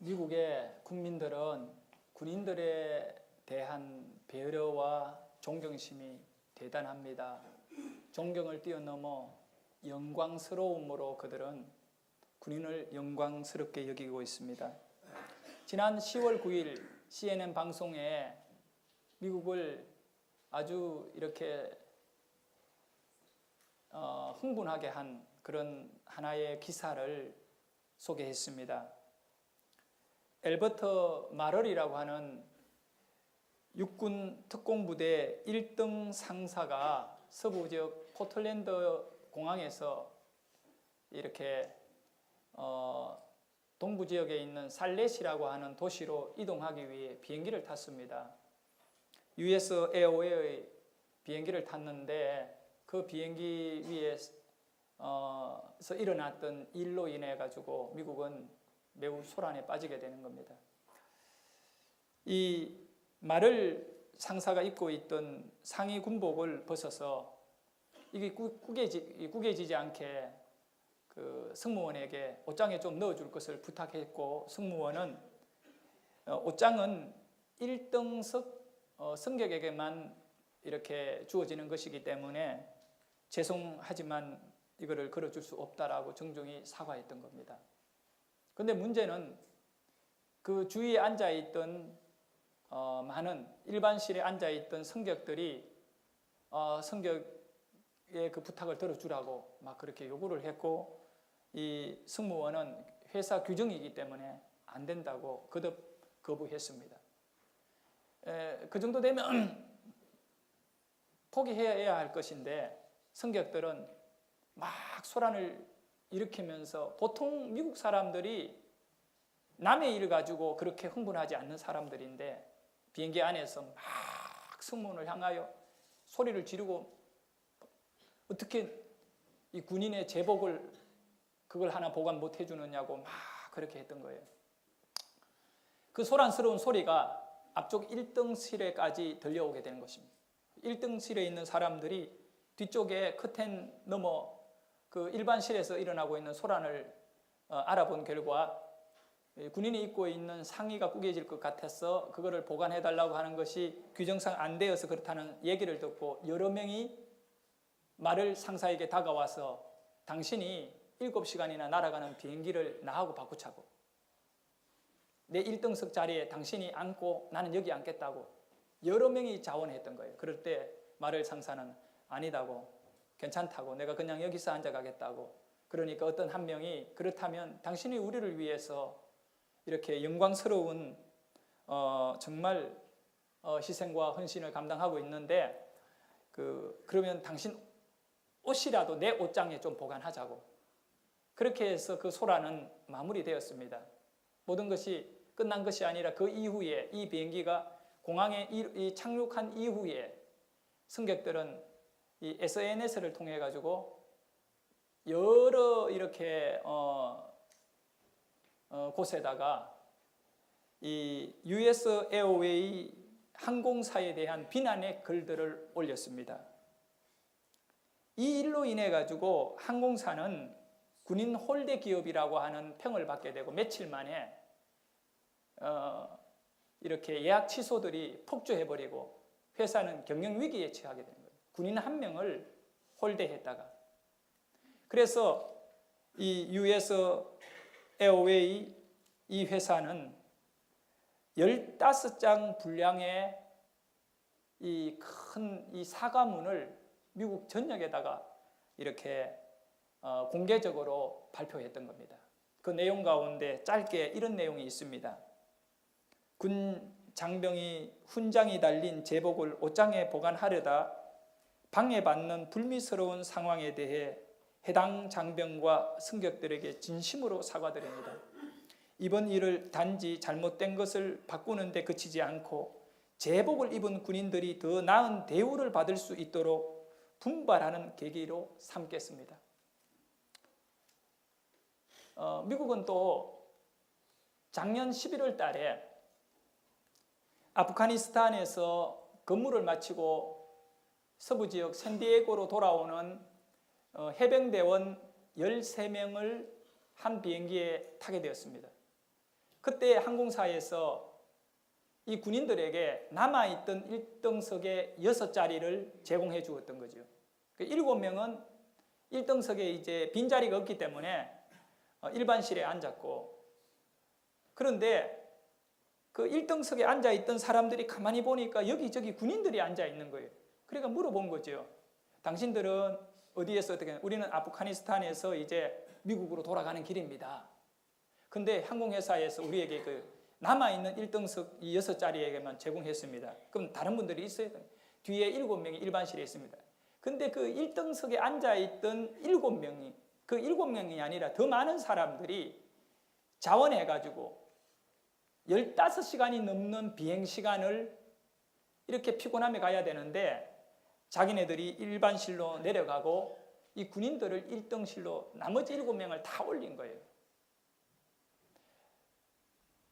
미국의 국민들은 군인들에 대한 배려와 존경심이 대단합니다. 존경을 뛰어넘어 영광스러움으로 그들은 군인을 영광스럽게 여기고 있습니다. 지난 10월 9일 CNN 방송에 미국을 아주 이렇게 흥분하게 한 그런 하나의 기사를 소개했습니다. 엘버트 마럴이라고 하는 육군 특공부대 1등 상사가 서부 지역 포틀랜드 공항에서 이렇게 동부 지역에 있는 살렛이라고 하는 도시로 이동하기 위해 비행기를 탔습니다. US 에어웨이의 비행기를 탔는데 그 비행기 위에서 일어났던 일로 인해 가지고 미국은 매우 소란에 빠지게 되는 겁니다. 이 마를 상사가 입고 있던 상의 군복을 벗어서 이게 구겨지지 않게 그 승무원에게 옷장에 좀 넣어줄 것을 부탁했고, 승무원은 옷장은 1등석 승객에게만 이렇게 주어지는 것이기 때문에 죄송하지만 이거를 걸어줄 수 없다라고 정중히 사과했던 겁니다. 그런데 문제는 그 주위에 앉아있던 많은 일반실에 앉아있던 승객들이 승객의 그 부탁을 들어주라고 막 그렇게 요구를 했고, 이 승무원은 회사 규정이기 때문에 안 된다고 거듭 거부했습니다. 그 정도 되면 포기해야 할 것인데 승객들은 막 소란을 일으키면서, 보통 미국 사람들이 남의 일을 가지고 그렇게 흥분하지 않는 사람들인데 비행기 안에서 막 승무원을 향하여 소리를 지르고, 어떻게 이 군인의 제복을 그걸 하나 보관 못 해주느냐고 막 그렇게 했던 거예요. 그 소란스러운 소리가 앞쪽 1등실에까지 들려오게 되는 것입니다. 1등실에 있는 사람들이 뒤쪽에 커튼 너머 그 일반실에서 일어나고 있는 소란을 알아본 결과 군인이 입고 있는 상의가 구겨질 것 같아서 그거를 보관해달라고 하는 것이 규정상 안 되어서 그렇다는 얘기를 듣고 여러 명이 말을 상사에게 다가와서 당신이 7시간이나 날아가는 비행기를 나하고 바꾸자고, 내 1등석 자리에 당신이 앉고 나는 여기 앉겠다고 여러 명이 자원했던 거예요. 그럴 때 말을 상사는 아니다고, 괜찮다고, 내가 그냥 여기서 앉아가겠다고. 그러니까 어떤 한 명이 그렇다면 당신이 우리를 위해서 이렇게 영광스러운 정말 희생과 헌신을 감당하고 있는데 그러면 당신 옷이라도 내 옷장에 좀 보관하자고. 그렇게 해서 그 소란은 마무리되었습니다. 모든 것이 끝난 것이 아니라 그 이후에 이 비행기가 공항에 착륙한 이후에 승객들은 이 SNS를 통해 가지고 여러 이렇게 곳에다가 이 US 에어웨이 항공사에 대한 비난의 글들을 올렸습니다. 이 일로 인해 가지고 항공사는 군인 홀대 기업이라고 하는 평을 받게 되고, 며칠 만에 이렇게 예약 취소들이 폭주해버리고 회사는 경영 위기에 처하게 되는 거예요. 군인 한 명을 홀대했다가. 그래서 이 US 에어웨이 이 회사는 15장 분량의 이 큰 이 사과문을 미국 전역에다가 이렇게 공개적으로 발표했던 겁니다. 그 내용 가운데 짧게 이런 내용이 있습니다. 군 장병이 훈장이 달린 제복을 옷장에 보관하려다 방해받는 불미스러운 상황에 대해 해당 장병과 승객들에게 진심으로 사과드립니다. 이번 일을 단지 잘못된 것을 바꾸는 데 그치지 않고 제복을 입은 군인들이 더 나은 대우를 받을 수 있도록 분발하는 계기로 삼겠습니다. 미국은 또 작년 11월 달에 아프가니스탄에서 근무를 마치고 서부 지역 샌디에고로 돌아오는 해병대원 13명을 한 비행기에 타게 되었습니다. 그때 항공사에서 이 군인들에게 남아있던 1등석의 6자리를 제공해 주었던 거죠. 그 7명은 1등석에 이제 빈자리가 없기 때문에 일반실에 앉았고, 그런데 그 1등석에 앉아있던 사람들이 가만히 보니까 여기저기 군인들이 앉아있는 거예요. 그러니까 물어본 거죠. 당신들은 어디에서 어떻게, 우리는 아프가니스탄에서 이제 미국으로 돌아가는 길입니다. 근데 항공회사에서 우리에게 그 남아있는 1등석 이 6자리에게만 제공했습니다. 그럼 다른 분들이 있어요. 뒤에 7명이 일반실에 있습니다. 근데 그 1등석에 앉아있던 7명이, 그 7명이 아니라 더 많은 사람들이 자원해가지고 15시간이 넘는 비행시간을 이렇게 피곤함에 가야 되는데 자기네들이 일반실로 내려가고 이 군인들을 1등실로 나머지 7명을 다 올린 거예요.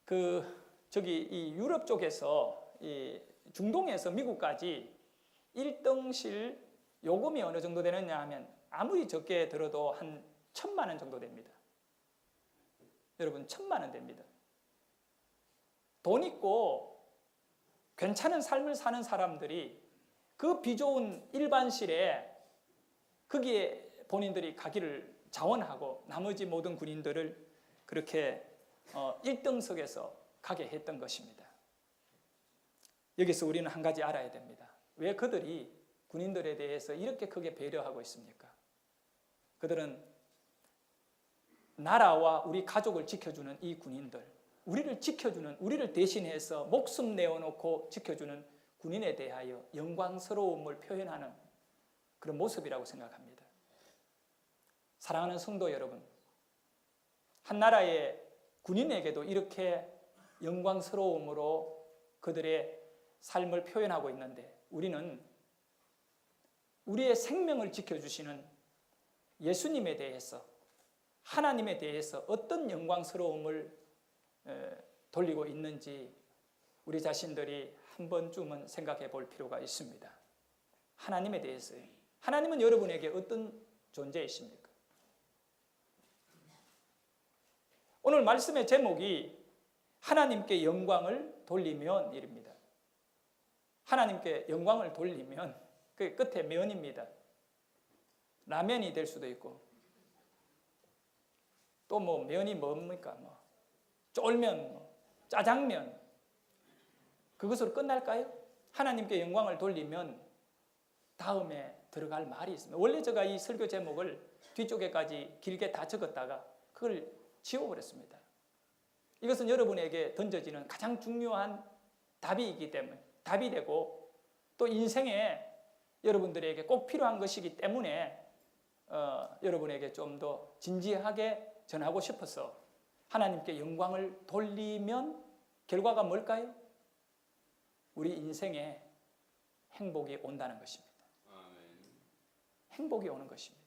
이 유럽 쪽에서, 이 중동에서 미국까지 1등실 요금이 어느 정도 되느냐 하면 아무리 적게 들어도 한 1,000만 원 정도 됩니다. 여러분, 1,000만 원 됩니다. 돈 있고 괜찮은 삶을 사는 사람들이 그 비좋은 일반실에 거기에 본인들이 가기를 자원하고 나머지 모든 군인들을 그렇게 1등석에서 가게 했던 것입니다. 여기서 우리는 한 가지 알아야 됩니다. 왜 그들이 군인들에 대해서 이렇게 크게 배려하고 있습니까? 그들은 나라와 우리 가족을 지켜주는 이 군인들, 우리를 지켜주는, 우리를 대신해서 목숨 내어놓고 지켜주는 군인에 대하여 영광스러움을 표현하는 그런 모습이라고 생각합니다. 사랑하는 성도 여러분, 한 나라의 군인에게도 이렇게 영광스러움으로 그들의 삶을 표현하고 있는데 우리는 우리의 생명을 지켜주시는 예수님에 대해서, 하나님에 대해서 어떤 영광스러움을 돌리고 있는지 우리 자신들이 한 번쯤은 생각해 볼 필요가 있습니다. 하나님에 대해서요. 하나님은 여러분에게 어떤 존재이십니까? 오늘 말씀의 제목이 하나님께 영광을 돌리면 일입니다. 하나님께 영광을 돌리면 그 끝에 면입니다. 라면이 될 수도 있고 또 뭐 면이 뭡니까? 쫄면, 짜장면, 그것으로 끝날까요? 하나님께 영광을 돌리면 다음에 들어갈 말이 있습니다. 원래 제가 이 설교 제목을 뒤쪽에까지 길게 다 적었다가 그걸 지워버렸습니다. 이것은 여러분에게 던져지는 가장 중요한 답이기 때문에, 답이 되고 또 인생에 여러분들에게 꼭 필요한 것이기 때문에 여러분에게 좀 더 진지하게 전하고 싶어서 하나님께 영광을 돌리면 결과가 뭘까요? 우리 인생에 행복이 온다는 것입니다. 행복이 오는 것입니다.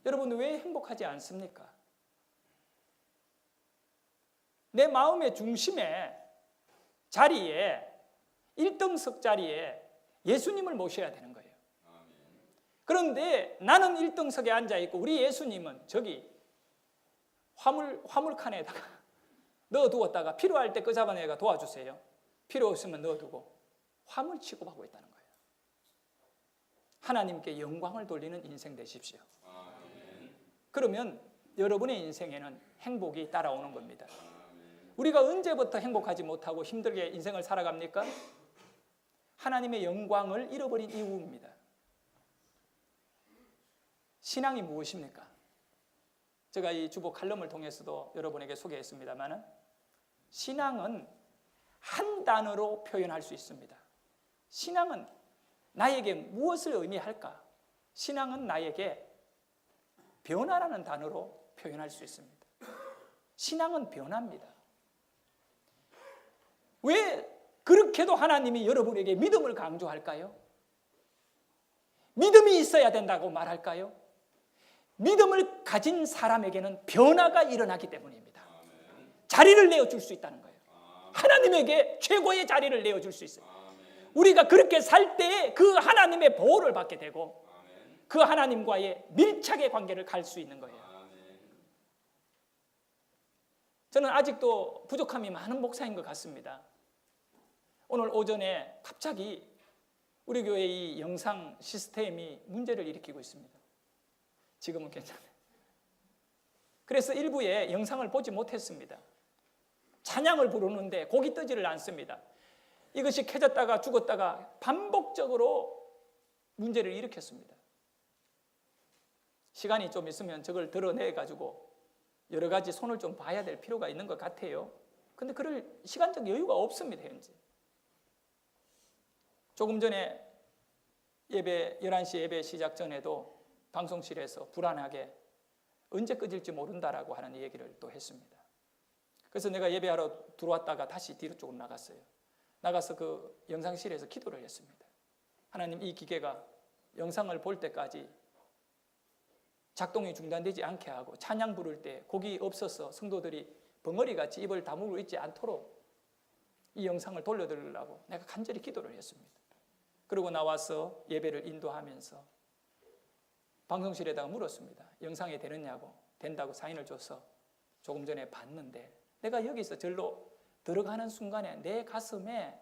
여러분, 왜 행복하지 않습니까? 내 마음의 중심에 자리에 1등석 자리에 예수님을 모셔야 되는 거예요. 그런데 나는 1등석에 앉아있고 우리 예수님은 저기 화물칸에다가 넣어두었다가 필요할 때 끄잡아내가 도와주세요. 필요 없으면 넣어두고 화물 취급하고 있다는 거예요. 하나님께 영광을 돌리는 인생 되십시오. 그러면 여러분의 인생에는 행복이 따라오는 겁니다. 우리가 언제부터 행복하지 못하고 힘들게 인생을 살아갑니까? 하나님의 영광을 잃어버린 이유입니다. 신앙이 무엇입니까? 제가 이 주보 칼럼을 통해서도 여러분에게 소개했습니다만 신앙은 한 단어로 표현할 수 있습니다. 신앙은 나에게 무엇을 의미할까? 신앙은 나에게 변화라는 단어로 표현할 수 있습니다. 신앙은 변화입니다. 왜 그렇게도 하나님이 여러분에게 믿음을 강조할까요? 믿음이 있어야 된다고 말할까요? 믿음을 가진 사람에게는 변화가 일어나기 때문입니다. 자리를 내어줄 수 있다는 거예요. 하나님에게 최고의 자리를 내어줄 수 있어요. 우리가 그렇게 살 때에 그 하나님의 보호를 받게 되고 그 하나님과의 밀착의 관계를 갈 수 있는 거예요. 저는 아직도 부족함이 많은 목사인 것 같습니다. 오늘 오전에 갑자기 우리 교회의 이 영상 시스템이 문제를 일으키고 있습니다. 지금은 괜찮아요. 그래서 일부에 영상을 보지 못했습니다. 찬양을 부르는데 곡이 뜨지를 않습니다. 이것이 켜졌다가 죽었다가 반복적으로 문제를 일으켰습니다. 시간이 좀 있으면 저걸 드러내가지고 여러 가지 손을 좀 봐야 될 필요가 있는 것 같아요. 근데 그럴 시간적 여유가 없습니다, 현재. 조금 전에 11시 예배 시작 전에도 방송실에서 불안하게 언제 꺼질지 모른다라고 하는 얘기를 또 했습니다. 그래서 내가 예배하러 들어왔다가 다시 뒤로 조금 나갔어요. 나가서 그 영상실에서 기도를 했습니다. 하나님, 이 기계가 영상을 볼 때까지 작동이 중단되지 않게 하고 찬양 부를 때 곡이 없어서 성도들이 벙어리같이 입을 다물고 있지 않도록 이 영상을 돌려드리려고 내가 간절히 기도를 했습니다. 그리고 나와서 예배를 인도하면서 방송실에다가 물었습니다. 영상이 되느냐고. 된다고 사인을 줘서 조금 전에 봤는데 내가 여기서 절로 들어가는 순간에 내 가슴에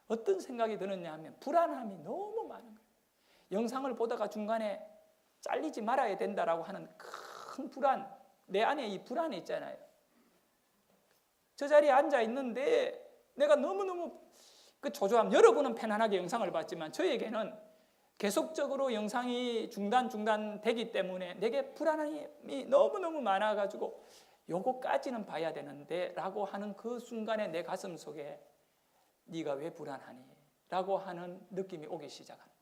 어떤 생각이 드느냐 하면 불안함이 너무 많은 거예요. 영상을 보다가 중간에 잘리지 말아야 된다라고 하는 큰 불안, 내 안에 이 불안이 있잖아요. 저 자리에 앉아 있는데 내가 너무너무 그 조조함, 여러분은 편안하게 영상을 봤지만 저에게는 계속적으로 영상이 중단되기 때문에 내게 불안함이 너무너무 많아가지고 요거까지는 봐야 되는데 라고 하는 그 순간에 내 가슴 속에 네가 왜 불안하니? 라고 하는 느낌이 오기 시작합니다.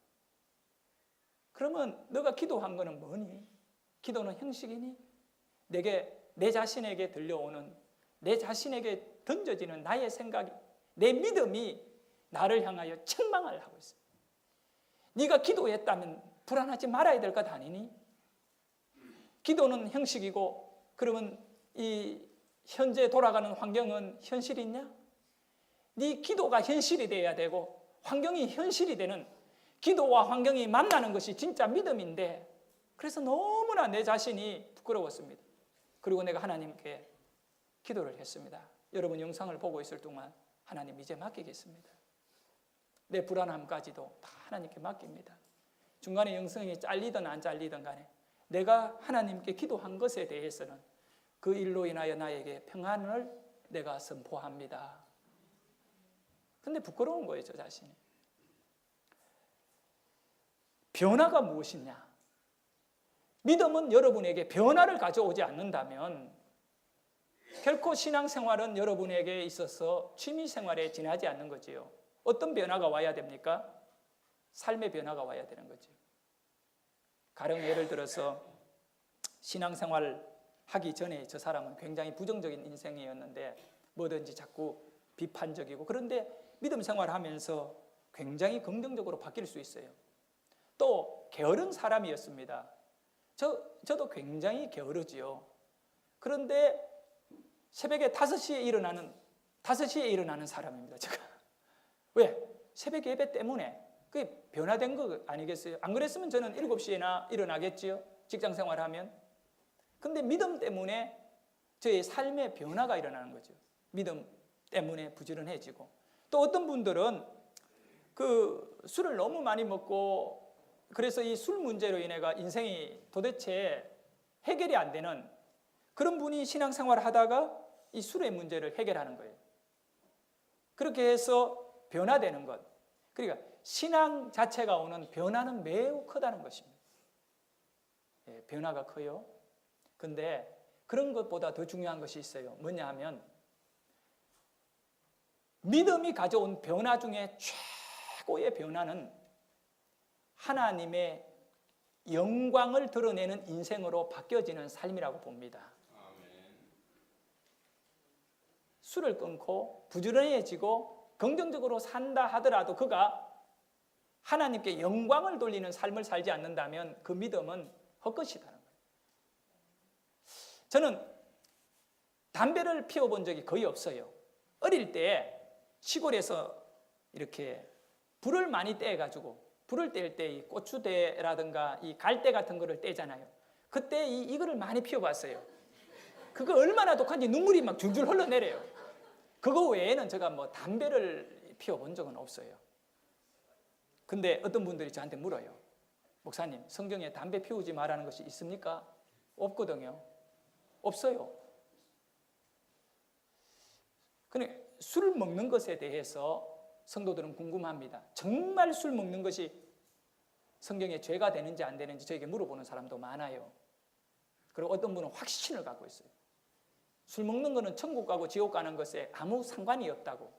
그러면 너가 기도한 거는 뭐니? 기도는 형식이니? 내 자신에게 들려오는, 내 자신에게 던져지는 나의 생각이, 내 믿음이 나를 향하여 책망을 하고 있어요. 네가 기도했다면 불안하지 말아야 될 것 아니니? 기도는 형식이고 그러면 이 현재 돌아가는 환경은 현실이냐? 네 기도가 현실이 돼야 되고 환경이 현실이 되는, 기도와 환경이 만나는 것이 진짜 믿음인데, 그래서 너무나 내 자신이 부끄러웠습니다. 그리고 내가 하나님께 기도를 했습니다. 여러분 영상을 보고 있을 동안 하나님 이제 맡기겠습니다. 내 불안함까지도 다 하나님께 맡깁니다. 중간에 영상이 잘리든 안 잘리든 간에 내가 하나님께 기도한 것에 대해서는 그 일로 인하여 나에게 평안을 내가 선포합니다. 근데 부끄러운 거예요, 저 자신이. 변화가 무엇이냐? 믿음은 여러분에게 변화를 가져오지 않는다면 결코 신앙생활은 여러분에게 있어서 취미생활에 지나지 않는 거지요. 어떤 변화가 와야 됩니까? 삶의 변화가 와야 되는 거죠. 가령 예를 들어서 신앙생활 하기 전에 저 사람은 굉장히 부정적인 인생이었는데 뭐든지 자꾸 비판적이고, 그런데 믿음 생활하면서 굉장히 긍정적으로 바뀔 수 있어요. 또 게으른 사람이었습니다. 저도 굉장히 게으르지요. 그런데 새벽에 5시에 일어나는 사람입니다, 제가. 왜? 새벽 예배 때문에. 그게 변화된 거 아니겠어요? 안 그랬으면 저는 7시에나 일어나겠지요, 직장 생활하면. 근데 믿음 때문에 저의 삶의 변화가 일어나는 거죠. 믿음 때문에 부지런해지고. 또 어떤 분들은 그 술을 너무 많이 먹고 그래서 이 술 문제로 인해가 인생이 도대체 해결이 안 되는 그런 분이 신앙생활을 하다가 이 술의 문제를 해결하는 거예요. 그렇게 해서 변화되는 것. 그러니까 신앙 자체가 오는 변화는 매우 크다는 것입니다. 예, 변화가 커요. 근데 그런 것보다 더 중요한 것이 있어요. 뭐냐 하면 믿음이 가져온 변화 중에 최고의 변화는 하나님의 영광을 드러내는 인생으로 바뀌어지는 삶이라고 봅니다. 술을 끊고 부지런해지고 긍정적으로 산다 하더라도 그가 하나님께 영광을 돌리는 삶을 살지 않는다면 그 믿음은 헛것이라는 거예요. 저는 담배를 피워본 적이 거의 없어요. 어릴 때 시골에서 이렇게 불을 많이 떼가지고 불을 뗄 때 이 고추대라든가 이 갈대 같은 거를 떼잖아요. 그때 이거를 많이 피워봤어요. 그거 얼마나 독한지 눈물이 막 줄줄 흘러내려요. 그거 외에는 제가 뭐 담배를 피워본 적은 없어요. 근데 어떤 분들이 저한테 물어요. 목사님, 성경에 담배 피우지 말라는 것이 있습니까? 없거든요. 없어요. 근데 술 먹는 것에 대해서 성도들은 궁금합니다. 정말 술 먹는 것이 성경에 죄가 되는지 안 되는지 저에게 물어보는 사람도 많아요. 그리고 어떤 분은 확신을 갖고 있어요. 술 먹는 것은 천국 가고 지옥 가는 것에 아무 상관이 없다고.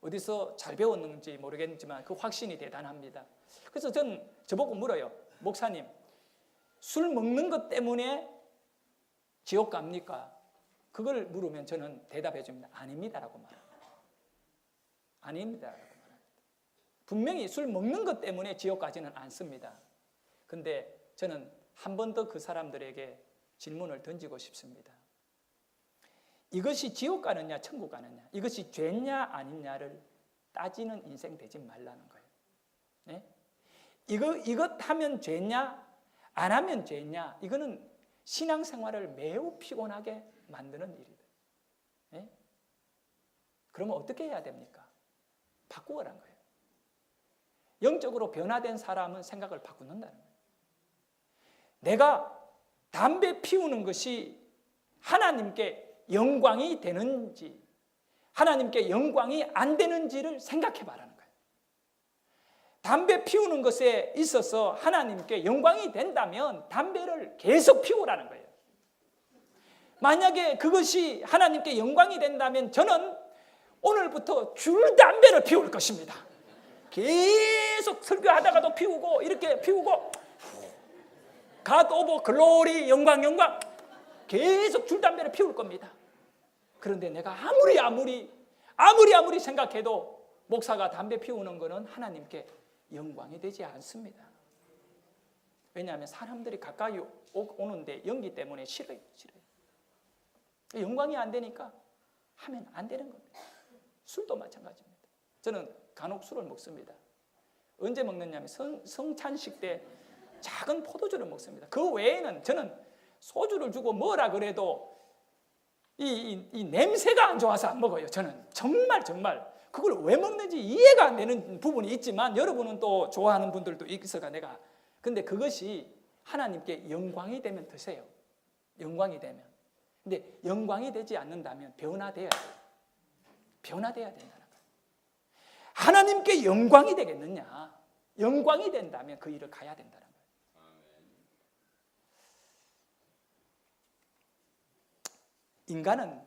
어디서 잘 배웠는지 모르겠지만 그 확신이 대단합니다. 그래서 저보고 물어요. 목사님, 술 먹는 것 때문에 지옥 갑니까? 그걸 물으면 저는 대답해 줍니다. 아닙니다라고 말합니다. 아닙니다라고 말합니다. 분명히 술 먹는 것 때문에 지옥 가지는 않습니다. 근데 저는 한 번 더 그 사람들에게 질문을 던지고 싶습니다. 이것이 지옥 가느냐 천국 가느냐, 이것이 죄냐 아니냐를 따지는 인생 되지 말라는 거예요. 네? 이것 하면 죄냐 안 하면 죄냐, 이거는 신앙생활을 매우 피곤하게 만드는 일이다. 네? 그러면 어떻게 해야 됩니까? 바꾸라는 거예요. 영적으로 변화된 사람은 생각을 바꾸는다는 거예요. 내가 담배 피우는 것이 하나님께 영광이 되는지 하나님께 영광이 안 되는지를 생각해 봐라는 거예요. 담배 피우는 것에 있어서 하나님께 영광이 된다면 담배를 계속 피우라는 거예요. 만약에 그것이 하나님께 영광이 된다면 저는 오늘부터 줄 담배를 피울 것입니다. 계속 설교하다가도 피우고 이렇게 피우고 God of glory, 영광 계속 줄 담배를 피울 겁니다. 그런데 내가 아무리 생각해도 목사가 담배 피우는 것은 하나님께 영광이 되지 않습니다. 왜냐하면 사람들이 가까이 오는데 연기 때문에 싫어요. 영광이 안 되니까 하면 안 되는 겁니다. 술도 마찬가지입니다. 저는 간혹 술을 먹습니다. 언제 먹느냐면 성찬식 때 작은 포도주를 먹습니다. 그 외에는 저는 소주를 주고 뭐라 그래도 이 냄새가 안 좋아서 안 먹어요. 저는 정말 그걸 왜 먹는지 이해가 안 되는 부분이 있지만 여러분은 또 좋아하는 분들도 있어가 내가. 근데 그것이 하나님께 영광이 되면 드세요. 영광이 되면. 근데 영광이 되지 않는다면 변화돼야 돼요. 변화돼야 된다는 거예요. 하나님께 영광이 되겠느냐? 영광이 된다면 그 일을 가야 된다는 거예요. 인간은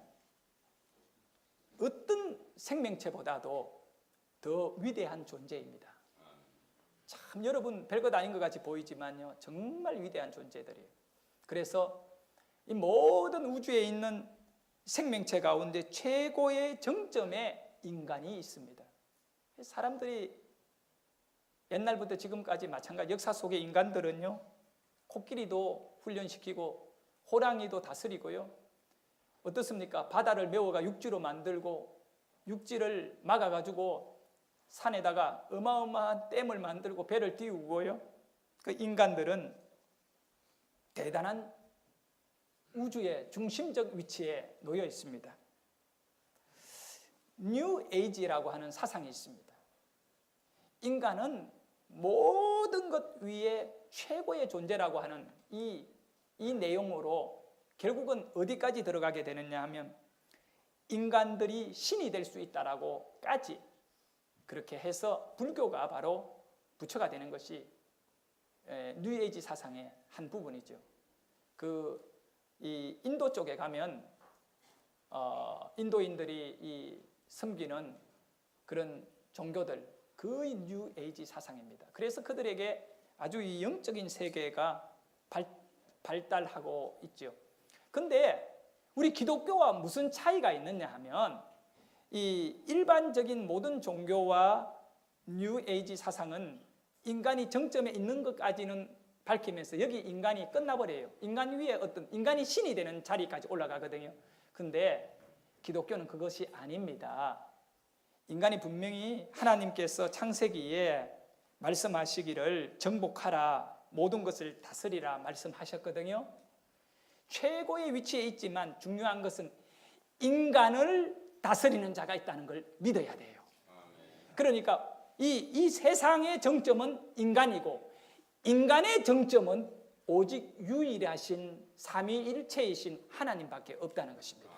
어떤 생명체보다도 더 위대한 존재입니다. 참 여러분 별것 아닌 것 같이 보이지만요, 정말 위대한 존재들이에요. 그래서 이 모든 우주에 있는 생명체 가운데 최고의 정점에 인간이 있습니다. 사람들이 옛날부터 지금까지 마찬가지 역사 속의 인간들은요, 코끼리도 훈련시키고 호랑이도 다스리고요, 어떻습니까? 바다를 메워가 육지로 만들고 육지를 막아가지고 산에다가 어마어마한 댐을 만들고 배를 띄우고요. 그 인간들은 대단한 우주의 중심적 위치에 놓여 있습니다. 뉴 에이지라고 하는 사상이 있습니다. 인간은 모든 것 위에 최고의 존재라고 하는 이 내용으로 결국은 어디까지 들어가게 되느냐 하면 인간들이 신이 될 수 있다라고까지 그렇게 해서 불교가 바로 부처가 되는 것이 뉴에이지 사상의 한 부분이죠. 이 인도 쪽에 가면 인도인들이 이 섬기는 그런 종교들, 거의 뉴에이지 사상입니다. 그래서 그들에게 아주 이 영적인 세계가 발달하고 있죠. 근데 우리 기독교와 무슨 차이가 있느냐 하면 이 일반적인 모든 종교와 뉴에이지 사상은 인간이 정점에 있는 것까지는 밝히면서 여기 인간이 끝나버려요. 인간 위에 인간이 신이 되는 자리까지 올라가거든요. 근데 기독교는 그것이 아닙니다. 인간이 분명히 하나님께서 창세기에 말씀하시기를 정복하라, 모든 것을 다스리라 말씀하셨거든요. 최고의 위치에 있지만 중요한 것은 인간을 다스리는 자가 있다는 걸 믿어야 돼요. 그러니까 이 세상의 정점은 인간이고 인간의 정점은 오직 유일하신 삼위일체이신 하나님밖에 없다는 것입니다.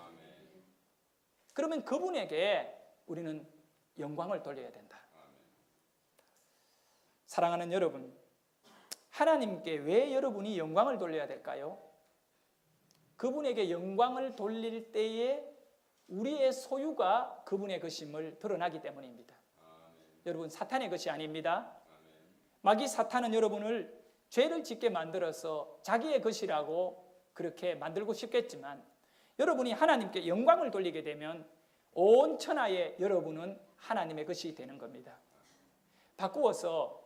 그러면 그분에게 우리는 영광을 돌려야 된다. 사랑하는 여러분, 하나님께 왜 여러분이 영광을 돌려야 될까요? 그분에게 영광을 돌릴 때에 우리의 소유가 그분의 것임을 드러나기 때문입니다. 여러분, 사탄의 것이 아닙니다. 마귀 사탄은 여러분을 죄를 짓게 만들어서 자기의 것이라고 그렇게 만들고 싶겠지만 여러분이 하나님께 영광을 돌리게 되면 온 천하에 여러분은 하나님의 것이 되는 겁니다. 바꾸어서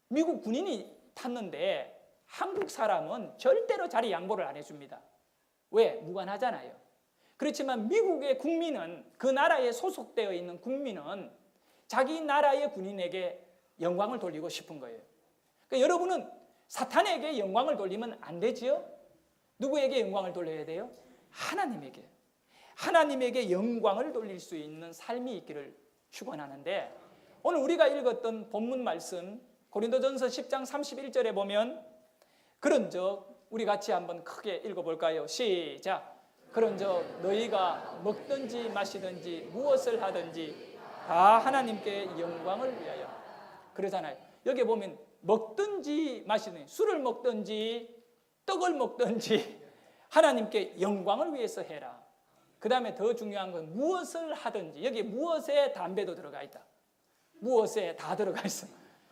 미국 군인이 탔는데 한국 사람은 절대로 자리 양보를 안 해줍니다. 왜? 무관하잖아요. 그렇지만 미국의 국민은, 그 나라에 소속되어 있는 국민은 자기 나라의 군인에게 영광을 돌리고 싶은 거예요. 그러니까 여러분은 사탄에게 영광을 돌리면 안 되지요? 누구에게 영광을 돌려야 돼요? 하나님에게. 하나님에게 영광을 돌릴 수 있는 삶이 있기를 축원하는데, 오늘 우리가 읽었던 본문 말씀 고린도전서 10장 31절에 보면 그런즉, 우리 같이 한번 크게 읽어볼까요? 시작. 그런즉 너희가 먹든지 마시든지 무엇을 하든지 다 하나님께 영광을 위하여. 그러잖아요. 여기 보면 먹든지 마시든지, 술을 먹든지 떡을 먹든지 하나님께 영광을 위해서 해라. 그 다음에 더 중요한 건 무엇을 하든지, 여기 무엇에 담배도 들어가 있다. 무엇에 다 들어가 있어.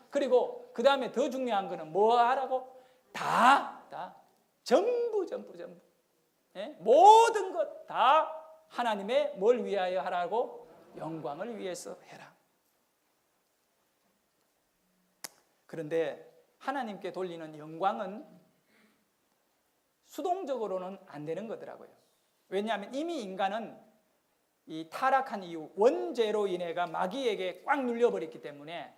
그리고 그 다음에 더 중요한 거는 뭐 하라고? 다 전부 예? 모든 것 다 하나님의 뭘 위하여 하라고? 영광을 위해서 해라. 그런데 하나님께 돌리는 영광은 수동적으로는 안 되는 거더라고요. 왜냐하면 이미 인간은 이 타락한 이후 원죄로 인해가 마귀에게 꽉 눌려버렸기 때문에,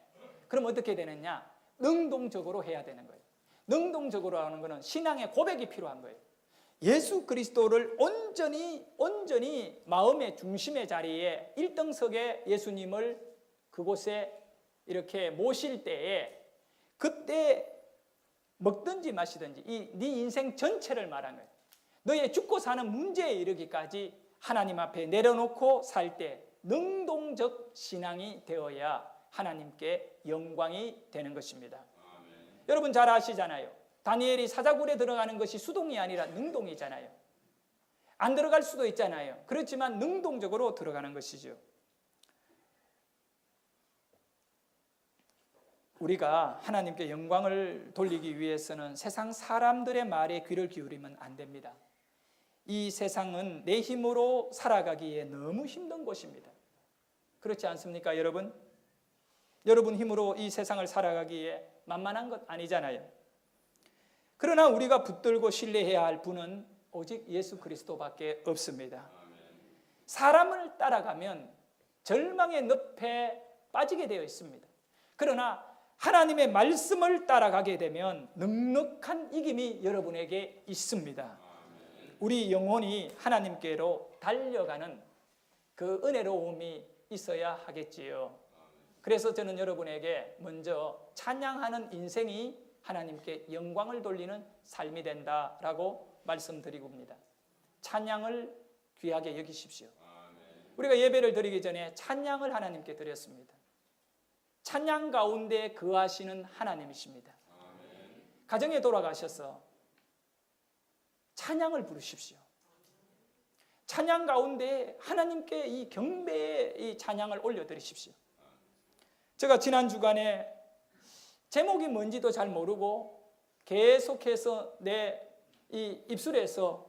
그럼 어떻게 되느냐? 능동적으로 해야 되는 거예요. 능동적으로 하는 것은 신앙의 고백이 필요한 거예요. 예수 그리스도를 온전히 마음의 중심의 자리에 1등석에 예수님을 그곳에 이렇게 모실 때에, 그때 먹든지 마시든지 네 인생 전체를 말하는 거예요. 너의 죽고 사는 문제에 이르기까지 하나님 앞에 내려놓고 살 때 능동적 신앙이 되어야 하나님께 영광이 되는 것입니다. 아멘. 여러분 잘 아시잖아요. 다니엘이 사자굴에 들어가는 것이 수동이 아니라 능동이잖아요. 안 들어갈 수도 있잖아요. 그렇지만 능동적으로 들어가는 것이죠. 우리가 하나님께 영광을 돌리기 위해서는 세상 사람들의 말에 귀를 기울이면 안 됩니다. 이 세상은 내 힘으로 살아가기에 너무 힘든 곳입니다. 그렇지 않습니까, 여러분? 여러분 힘으로 이 세상을 살아가기에 만만한 것 아니잖아요. 그러나 우리가 붙들고 신뢰해야 할 분은 오직 예수 그리스도밖에 없습니다. 사람을 따라가면 절망의 늪에 빠지게 되어 있습니다. 그러나 하나님의 말씀을 따라가게 되면 넉넉한 이김이 여러분에게 있습니다. 우리 영혼이 하나님께로 달려가는 그 은혜로움이 있어야 하겠지요. 그래서 저는 여러분에게 먼저 찬양하는 인생이 하나님께 영광을 돌리는 삶이 된다라고 말씀드리고 옵니다. 찬양을 귀하게 여기십시오. 우리가 예배를 드리기 전에 찬양을 하나님께 드렸습니다. 찬양 가운데 거하시는 하나님이십니다. 가정에 돌아가셔서 찬양을 부르십시오. 찬양 가운데 하나님께 이 경배의 이 찬양을 올려드리십시오. 제가 지난 주간에 제목이 뭔지도 잘 모르고 계속해서 내 이 입술에서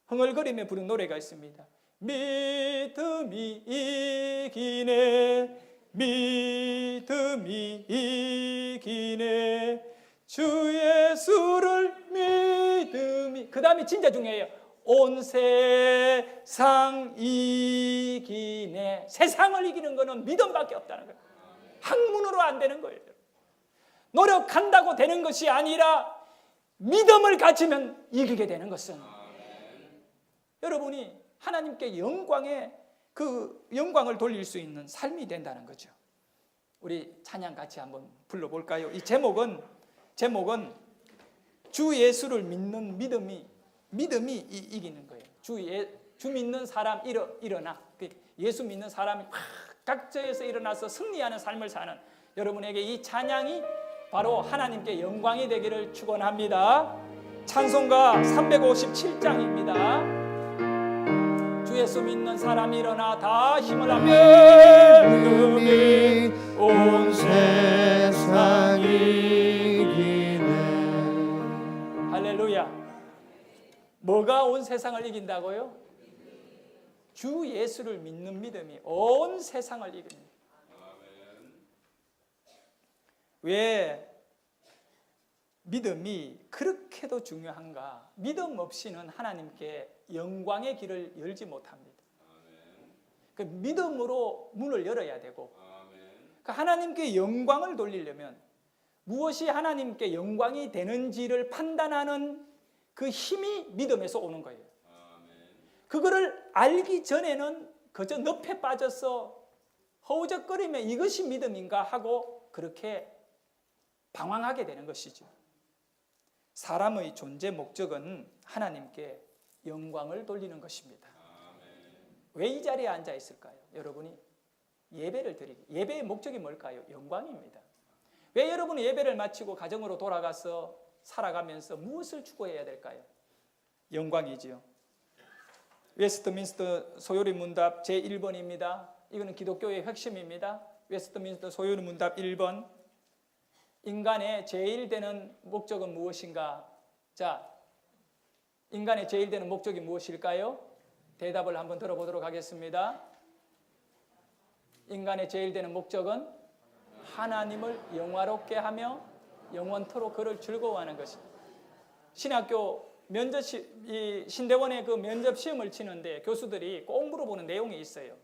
흥얼거리며 부른 노래가 있습니다. 믿음이 이기네, 믿음이 이기네, 주 예수를 믿음이. 그 다음에 진짜 중요해요. 온 세상 이기네. 세상을 이기는 것은 믿음밖에 없다는 거예요. 학문으로 안 되는 거예요. 노력한다고 되는 것이 아니라 믿음을 가지면 이기게 되는 것은 여러분이 하나님께 그 영광을 돌릴 수 있는 삶이 된다는 거죠. 우리 찬양 같이 한번 불러볼까요? 이 제목은 주 예수를 믿는 믿음이 이기는 거예요. 주 믿는 사람 일어나. 예수 믿는 사람이 각자에서 일어나서 승리하는 삶을 사는 여러분에게 이 찬양이 바로 하나님께 영광이 되기를 축원합니다. 찬송가 357장입니다. 주 예수 믿는 사람이 일어나 다 힘을 합니다. 믿음이 온 세상이 이기네. 할렐루야. 뭐가 온 세상을 이긴다고요? 주 예수를 믿는 믿음이 온 세상을 이깁니다. 왜 믿음이 그렇게도 중요한가? 믿음 없이는 하나님께 영광의 길을 열지 못합니다. 그 믿음으로 문을 열어야 되고, 그 하나님께 영광을 돌리려면 무엇이 하나님께 영광이 되는지를 판단하는 그 힘이 믿음에서 오는 거예요. 그거를 알기 전에는 그저 늪에 빠져서 허우적거리며 이것이 믿음인가 하고 그렇게 방황하게 되는 것이죠. 사람의 존재 목적은 하나님께 영광을 돌리는 것입니다. 왜 이 자리에 앉아 있을까요? 여러분이 예배를 드리기. 예배의 목적이 뭘까요? 영광입니다. 왜 여러분이 예배를 마치고 가정으로 돌아가서 살아가면서 무엇을 추구해야 될까요? 영광이지요. 웨스트민스터 소요리 문답 제1번입니다. 이거는 기독교의 핵심입니다. 웨스트민스터 소요리 문답 1번. 인간의 제일 되는 목적은 무엇인가? 자, 인간의 제일 되는 목적이 무엇일까요? 대답을 한번 들어보도록 하겠습니다. 인간의 제일 되는 목적은 하나님을 영화롭게 하며 영원토록 그를 즐거워하는 것입니다. 신학교 이 신대원의 그 면접 시험을 치는데 교수들이 꼭 물어보는 내용이 있어요.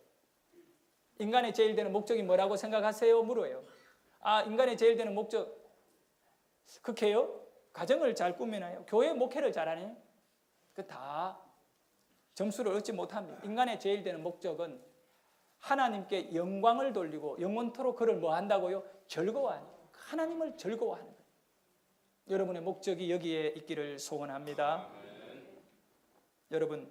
인간의 제일 되는 목적이 뭐라고 생각하세요? 물어요. 인간의 제일 되는 목적 그게요? 가정을 잘 꾸미나요? 교회 목회를 잘하나요? 그 다 점수를 얻지 못합니다. 인간의 제일 되는 목적은 하나님께 영광을 돌리고 영원토록 그를 뭐 한다고요? 즐거워하는 거예요. 하나님을 즐거워하는 거예요. 여러분의 목적이 여기에 있기를 소원합니다. 여러분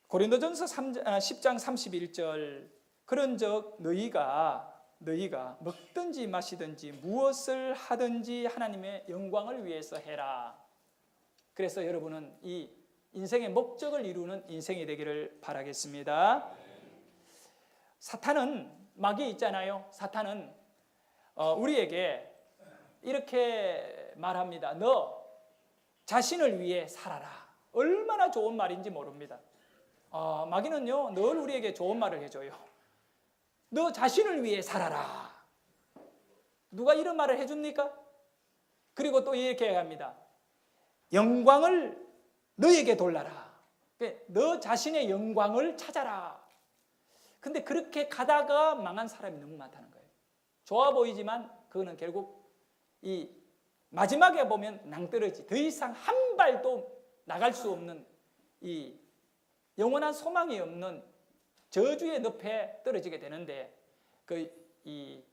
고린도전서 10장 31절 그런즉 너희가 먹든지 마시든지 무엇을 하든지 하나님의 영광을 위해서 해라. 그래서 여러분은 이 인생의 목적을 이루는 인생이 되기를 바라겠습니다. 사탄은 마귀 있잖아요. 사탄은 우리에게 이렇게 말합니다. 너 자신을 위해 살아라. 얼마나 좋은 말인지 모릅니다. 마귀는요 늘 우리에게 좋은 말을 해줘요. 너 자신을 위해 살아라. 누가 이런 말을 해줍니까? 그리고 또 이렇게 합니다. 영광을 너에게 돌라라. 너 자신의 영광을 찾아라. 근데 그렇게 가다가 망한 사람이 너무 많다는 거예요. 좋아 보이지만 그거는 결국 이 마지막에 보면 낭떠러지, 더 이상 한 발도 나갈 수 없는 이 영원한 소망이 없는 저주의 늪에 떨어지게 되는데 이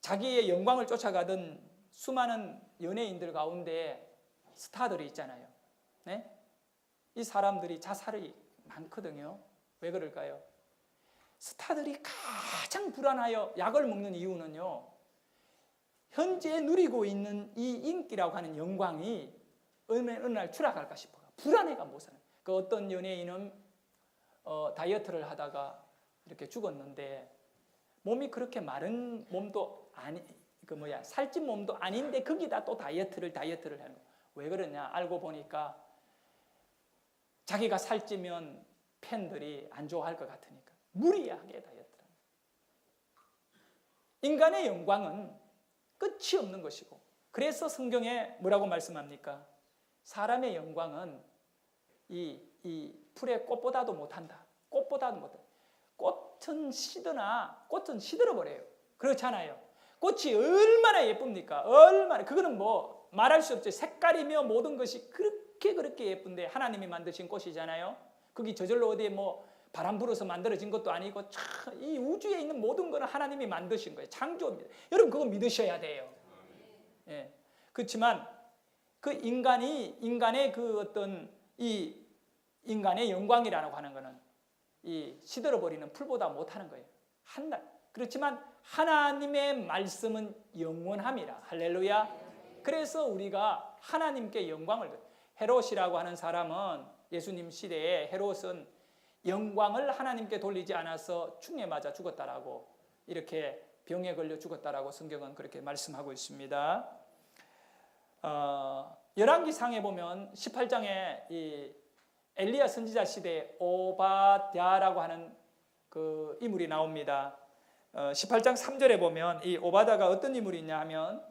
자기의 영광을 쫓아가던 수많은 연예인들 가운데 스타들이 있잖아요. 네? 이 사람들이 자살이 많거든요. 왜 그럴까요? 스타들이 가장 불안하여 약을 먹는 이유는요. 현재 누리고 있는 이 인기라고 하는 영광이 어느 날 추락할까 싶어요. 불안해가 못 살아요. 그 어떤 연예인은 다이어트를 하다가 이렇게 죽었는데 몸이 그렇게 마른 몸도 살찐 몸도 아닌데 거기다 또 다이어트를 하는 거예요. 왜 그러냐? 알고 보니까 자기가 살찌면 팬들이 안 좋아할 것 같으니까 무리하게 다이어트를 합니다. 인간의 영광은 끝이 없는 것이고 그래서 성경에 뭐라고 말씀합니까? 사람의 영광은 이 풀의 꽃보다도 못한다. 꽃보다도 못한다. 꽃은 시들어 버려요. 그렇잖아요. 꽃이 얼마나 예쁩니까? 얼마나 그거는 뭐 말할 수 없죠. 색깔이며 모든 것이 그렇게 예쁜데 하나님이 만드신 꽃이잖아요. 그게 저절로 어디에 뭐 바람 불어서 만들어진 것도 아니고 이 우주에 있는 모든 거는 하나님이 만드신 거예요. 창조입니다. 여러분 그거 믿으셔야 돼요. 예. 그렇지만 그 인간의 그 어떤 이 인간의 영광이라고 하는 거는 이 시들어버리는 풀보다 못하는 거예요. 그렇지만 하나님의 말씀은 영원함이라. 할렐루야. 그래서 우리가 하나님께 영광을, 헤롯이라고 하는 사람은 예수님 시대에 헤롯은 영광을 하나님께 돌리지 않아서 충에 맞아 죽었다라고, 이렇게 병에 걸려 죽었다라고 성경은 그렇게 말씀하고 있습니다. 열왕기상에 보면 18장에 이 엘리야 선지자 시대에 오바댜라고 하는 그 인물이 나옵니다. 18장 3절에 보면 이 오바댜가 어떤 인물이냐 하면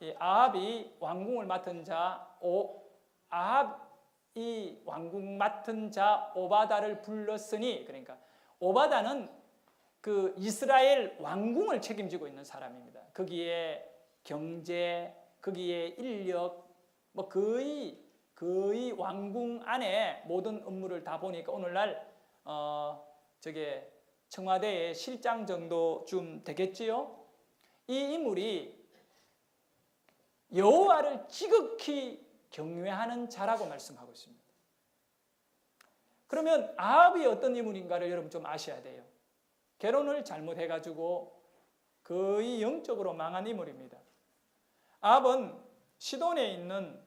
이 아합이 왕궁을 맡은 자 아합이 왕궁 맡은 자 오바댜를 불렀으니, 그러니까 오바댜는 그 이스라엘 왕궁을 책임지고 있는 사람입니다. 거기에 경제, 거기에 인력, 뭐 거의 왕궁 안에 모든 업무를 다 보니까 오늘날 저게 청와대의 실장 정도쯤 되겠지요. 이 인물이 여호와를 지극히 경외하는 자라고 말씀하고 있습니다. 그러면 아합이 어떤 인물인가를 여러분 좀 아셔야 돼요. 결혼을 잘못해가지고 거의 영적으로 망한 인물입니다. 아합은 시돈에 있는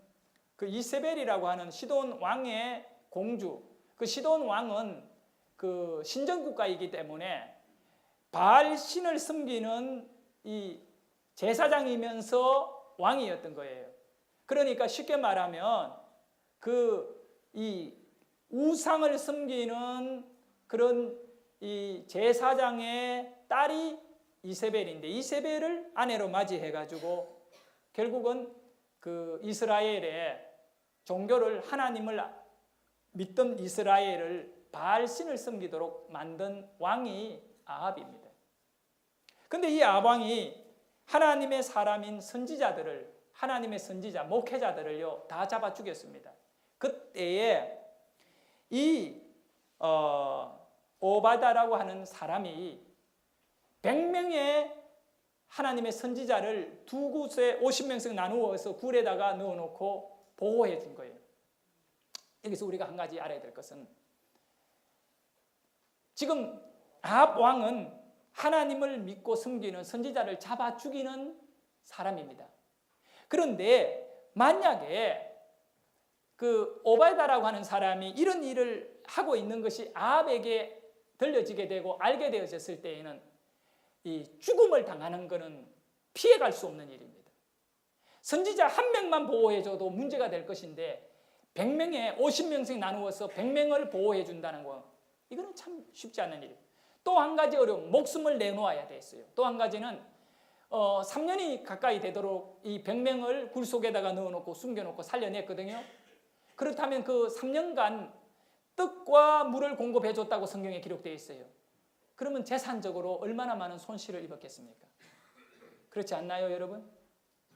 그 이세벨이라고 하는 시돈 왕의 공주, 그 시돈 왕은 그 신정국가이기 때문에 바알 신을 섬기는 이 제사장이면서 왕이었던 거예요. 그러니까 쉽게 말하면 이 우상을 섬기는 그런 이 제사장의 딸이 이세벨인데, 이세벨을 아내로 맞이해가지고 결국은 그 이스라엘의 종교를, 하나님을 믿던 이스라엘을 바알신을 섬기도록 만든 왕이 아합입니다. 그런데 이 아합 왕이 하나님의 사람인 선지자들을, 하나님의 선지자, 목회자들을요 다 잡아 죽였습니다. 그때에 이 오바다라고 하는 사람이 100명의 하나님의 선지자를 두 곳에 50명씩 나누어서 굴에다가 넣어놓고 보호해 준 거예요. 여기서 우리가 한 가지 알아야 될 것은, 지금 아합 왕은 하나님을 믿고 섬기는 선지자를 잡아 죽이는 사람입니다. 그런데 만약에 그 오바다라고 하는 사람이 이런 일을 하고 있는 것이 아합에게 들려지게 되고 알게 되어졌을 때에는 이 죽음을 당하는 것은 피해갈 수 없는 일입니다. 선지자 한 명만 보호해줘도 문제가 될 것인데 100명에 50명씩 나누어서 100명을 보호해 준다는 거, 이거는 참 쉽지 않은 일이에요. 또 한 가지 어려움, 목숨을 내놓아야 됐어요. 또 한 가지는 3년이 가까이 되도록 이 100명을 굴 속에다가 넣어놓고 숨겨놓고 살려냈거든요. 그렇다면 그 3년간 떡과 물을 공급해 줬다고 성경에 기록되어 있어요. 그러면 재산적으로 얼마나 많은 손실을 입었겠습니까? 그렇지 않나요, 여러분?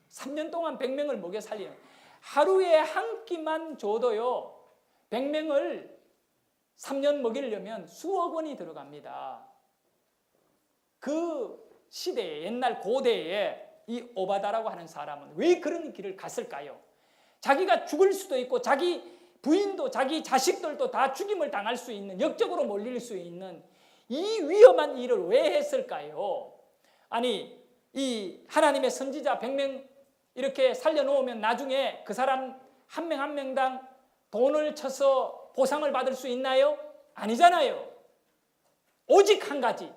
3년 동안 100명을 먹여 살리는, 하루에 한 끼만 줘도요 100명을 3년 먹이려면 수억 원이 들어갑니다. 그 시대에, 옛날 고대에 이 오바다라고 하는 사람은 왜 그런 길을 갔을까요? 자기가 죽을 수도 있고 자기 부인도 자기 자식들도 다 죽임을 당할 수 있는, 역적으로 몰릴 수 있는 이 위험한 일을 왜 했을까요? 아니, 이 하나님의 선지자 100명 이렇게 살려놓으면 나중에 그 사람 한 명 한 명당 돈을 쳐서 보상을 받을 수 있나요? 아니잖아요. 오직 한 가지,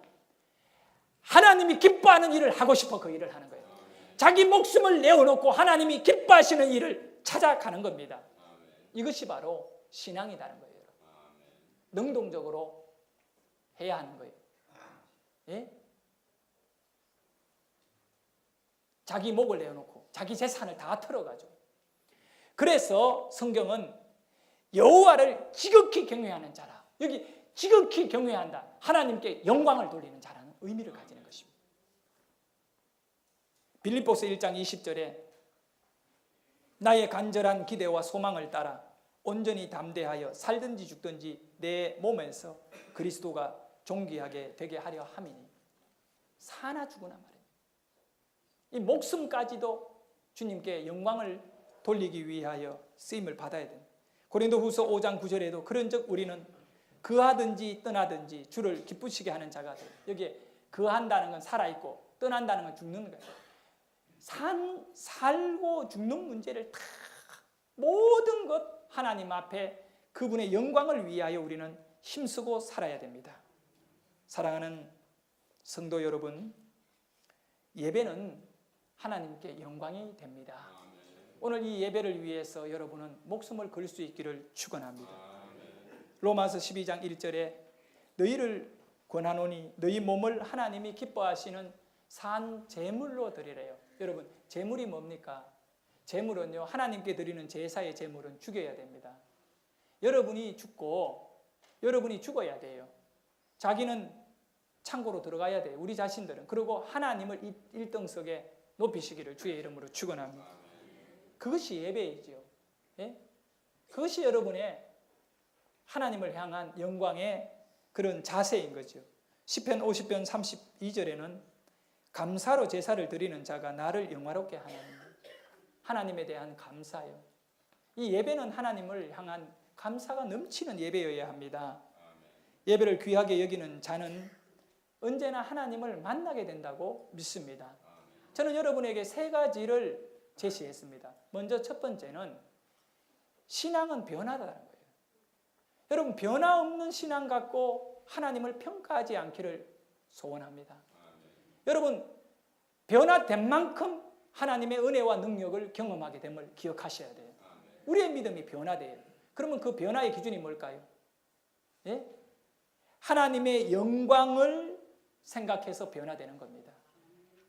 하나님이 기뻐하는 일을 하고 싶어 그 일을 하는 거예요. 자기 목숨을 내어놓고 하나님이 기뻐하시는 일을 찾아가는 겁니다. 이것이 바로 신앙이라는 거예요. 능동적으로 해야 하는 거예요. 예? 자기 목을 내어놓고 자기 재산을 다 털어가죠. 그래서 성경은 여호와를 지극히 경외하는 자라, 여기 지극히 경외한다, 하나님께 영광을 돌리는 자라는 의미를 가지는 것입니다. 빌립보서 1장 20절에 나의 간절한 기대와 소망을 따라 온전히 담대하여 살든지 죽든지 내 몸에서 그리스도가 존귀하게 되게 하려 함이니 사나 죽으나 말이에요. 이 목숨까지도 주님께 영광을 돌리기 위하여 쓰임을 받아야 됩니다. 고린도후서 5장 9절에도 그런즉 우리는 그하든지 떠나든지 주를 기쁘시게 하는 자가 돼요. 여기에 그한다는 건 살아있고 떠난다는 건 죽는 거예요. 살고 죽는 문제를 다 모든 것 하나님 앞에 그분의 영광을 위하여 우리는 힘쓰고 살아야 됩니다. 사랑하는 성도 여러분, 예배는 하나님께 영광이 됩니다. 오늘 이 예배를 위해서 여러분은 목숨을 걸 수 있기를 축원합니다. 로마서 12장 1절에 너희를 권하노니 너희 몸을 하나님이 기뻐하시는 산 제물로 드리래요. 여러분, 제물이 뭡니까? 제물은요, 하나님께 드리는 제사의 제물은 죽여야 됩니다. 여러분이 죽어야 돼요. 자기는 창고로 들어가야 돼요. 우리 자신들은. 그리고 하나님을 1등석에 높이시기를 주의 이름으로 축원합니다. 그것이 예배이죠. 예? 그것이 여러분의 하나님을 향한 영광의 그런 자세인 거죠. 시편 50편 32절에는 감사로 제사를 드리는 자가 나를 영화롭게 하나니, 하나님에 대한 감사요. 이 예배는 하나님을 향한 감사가 넘치는 예배여야 합니다. 예배를 귀하게 여기는 자는 언제나 하나님을 만나게 된다고 믿습니다. 저는 여러분에게 3가지를 제시했습니다. 먼저 첫 번째는 신앙은 변화다라는 거예요. 여러분, 변화 없는 신앙 갖고 하나님을 평가하지 않기를 소원합니다. 여러분, 변화된 만큼 하나님의 은혜와 능력을 경험하게 됨을 기억하셔야 돼요. 우리의 믿음이 변화돼요. 그러면 그 변화의 기준이 뭘까요? 예? 하나님의 영광을 생각해서 변화되는 겁니다.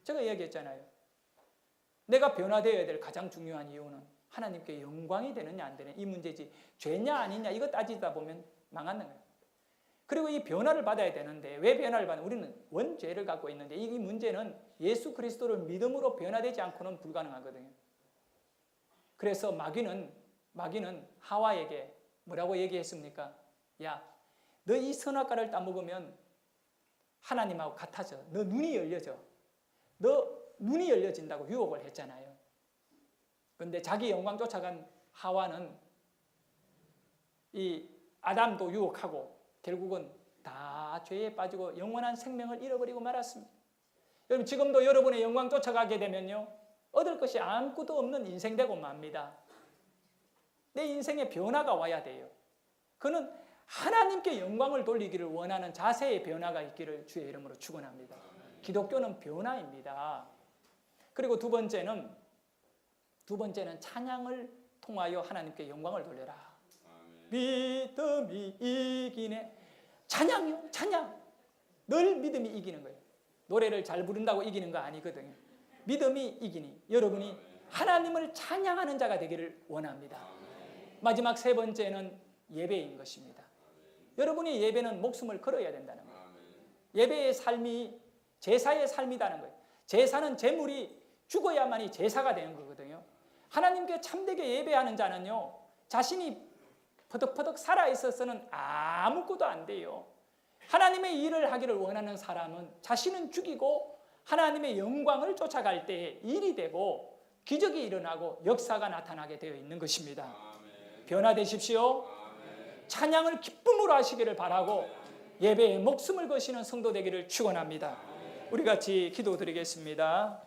제가 얘기했잖아요. 내가 변화되어야 될 가장 중요한 이유는 하나님께 영광이 되느냐 안 되느냐 이 문제지, 죄냐 아니냐 이거 따지다 보면 망하는 거예요. 그리고 이 변화를 받아야 되는데 왜 변화를 받는? 우리는 원죄를 갖고 있는데 이 문제는 예수 그리스도를 믿음으로 변화되지 않고는 불가능하거든요. 그래서 마귀는 하와에게 뭐라고 얘기했습니까? 야, 너 이 선악과를 따먹으면 하나님하고 같아져. 너 눈이 열려져. 너 눈이 열려진다고 유혹을 했잖아요. 그런데 자기 영광 쫓아간 하와는 이 아담도 유혹하고 결국은 다 죄에 빠지고 영원한 생명을 잃어버리고 말았습니다. 여러분, 지금도 여러분의 영광 쫓아가게 되면요, 얻을 것이 아무것도 없는 인생 되고 맙니다. 내 인생에 변화가 와야 돼요. 그는 하나님께 영광을 돌리기를 원하는 자세의 변화가 있기를 주의 이름으로 축원합니다. 기독교는 변화입니다. 그리고 두 번째는 찬양을 통하여 하나님께 영광을 돌려라. 믿음이 이기네. 찬양이요, 찬양. 늘 믿음이 이기는 거예요. 노래를 잘 부른다고 이기는 거 아니거든요. 믿음이 이기니 여러분이 하나님을 찬양하는 자가 되기를 원합니다. 마지막 3번째는 예배인 것입니다. 여러분의 예배는 목숨을 걸어야 된다는 거예요. 예배의 삶이 제사의 삶이라는 거예요. 제사는 제물이 죽어야만이 제사가 되는 거거든요. 하나님께 참되게 예배하는 자는요, 자신이 퍼덕퍼덕 살아있어서는 아무것도 안 돼요. 하나님의 일을 하기를 원하는 사람은 자신은 죽이고 하나님의 영광을 쫓아갈 때에 일이 되고 기적이 일어나고 역사가 나타나게 되어 있는 것입니다. 아멘. 변화되십시오. 아멘. 찬양을 기쁨으로 하시기를 바라고 예배에 목숨을 거시는 성도 되기를 축원합니다. 우리 같이 기도드리겠습니다.